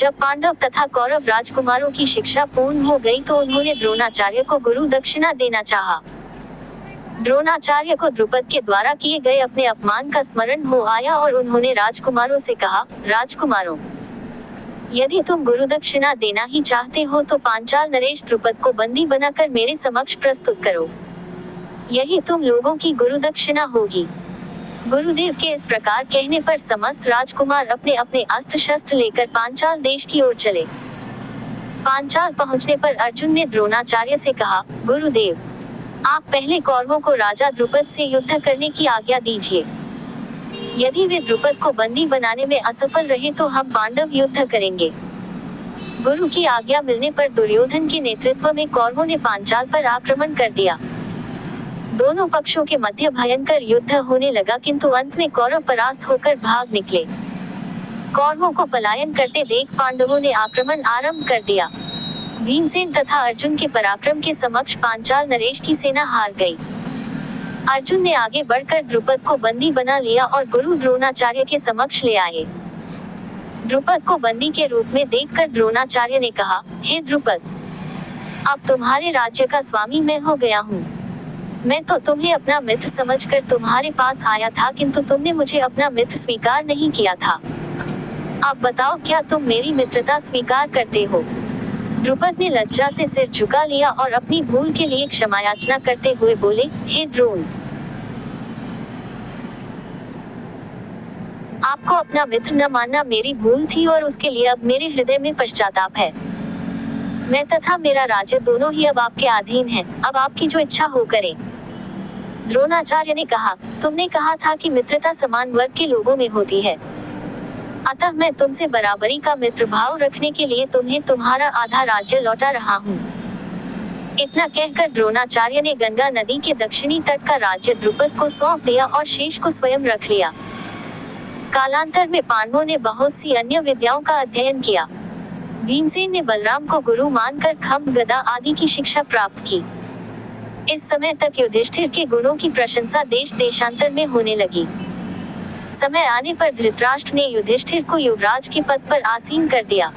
जब पांडव तथा कौरव राजकुमारों की शिक्षा पूर्ण हो गई तो उन्होंने द्रोणाचार्य को गुरु दक्षिणा देना चाहा। द्रोणाचार्य को द्रुपद के द्वारा किए गए अपने अपमान का स्मरण हो आया और उन्होंने राजकुमारों से कहा, राजकुमारों, यदि तुम गुरु दक्षिणा देना ही चाहते हो तो पांचाल नरेश द्रुपद को बंदी बनाकर मेरे समक्ष प्रस्तुत करो। यही तुम लोगों की गुरु दक्षिणा होगी। गुरुदेव के इस प्रकार कहने पर समस्त राजकुमार अपने अपने अस्त्र शस्त्र लेकर पांचाल देश की ओर चले। पांचाल पहुंचने पर अर्जुन ने द्रोणाचार्य से कहा, गुरुदेव, आप पहले कौरवों को राजा द्रुपद से युद्ध करने की आज्ञा दीजिए। यदि वे द्रुपद को बंदी बनाने में असफल रहे तो हम पांडव युद्ध करेंगे। गुरु की आज्ञा मिलने पर दुर्योधन के नेतृत्व में कौरवों ने पांचाल पर आक्रमण कर दिया। दोनों पक्षों के मध्य भयंकर युद्ध होने लगा, किंतु अंत में कौरव परास्त होकर भाग निकले। कौरवों को पलायन करते देख पांडवों ने आक्रमण आरंभ कर दिया। भीमसेन तथा अर्जुन के पराक्रम के समक्ष पांचाल नरेश की सेना हार गई। अर्जुन ने आगे बढ़कर द्रुपद को बंदी बना लिया और गुरु द्रोणाचार्य के समक्ष ले आए। द्रुपद को बंदी के रूप में देखकर द्रोणाचार्य ने कहा, हे द्रुपद, अब तुम्हारे राज्य का स्वामी मैं हो गया हूँ। मैं तो तुम्हें अपना मित्र समझकर तुम्हारे पास आया था, किंतु तुमने मुझे अपना मित्र स्वीकार नहीं किया था। अब बताओ, क्या तुम मेरी मित्रता स्वीकार करते हो? द्रुपद ने लज्जा से सिर झुका लिया और अपनी भूल के लिए क्षमायाचना करते हुए बोले, हे द्रोण, आपको अपना मित्र न मानना मेरी भूल थी और उसके लिए अब मेरे हृदय में पश्चाताप है। मैं तथा मेरा राज्य दोनों ही अब आपके अधीन हैं, अब आपकी जो इच्छा हो करें। द्रोणाचार्य ने कहा, तुमने कहा था कि मित्रता समान वर्ग के लोगों में होती है, अतः मैं तुमसे बराबरी का मित्र भाव रखने के लिए तुम्हें तुम्हारा आधा राज्य लौटा रहा हूँ। इतना कहकर द्रोणाचार्य ने गंगा नदी के दक्षिणी तट का राज्य द्रुपद को सौंप दिया और शेष को स्वयं रख लिया। कालांतर में पांडवों ने बहुत सी अन्य विद्याओं का अध्ययन किया। भीमसेन ने बलराम को गुरु मानकर खम्भ, गदा आदि की शिक्षा प्राप्त की। इस समय तक युधिष्ठिर के गुणों की प्रशंसा देश देशांतर में होने लगी। समय आने पर धृतराष्ट्र ने युधिष्ठिर को युवराज के पद पर आसीन कर दिया।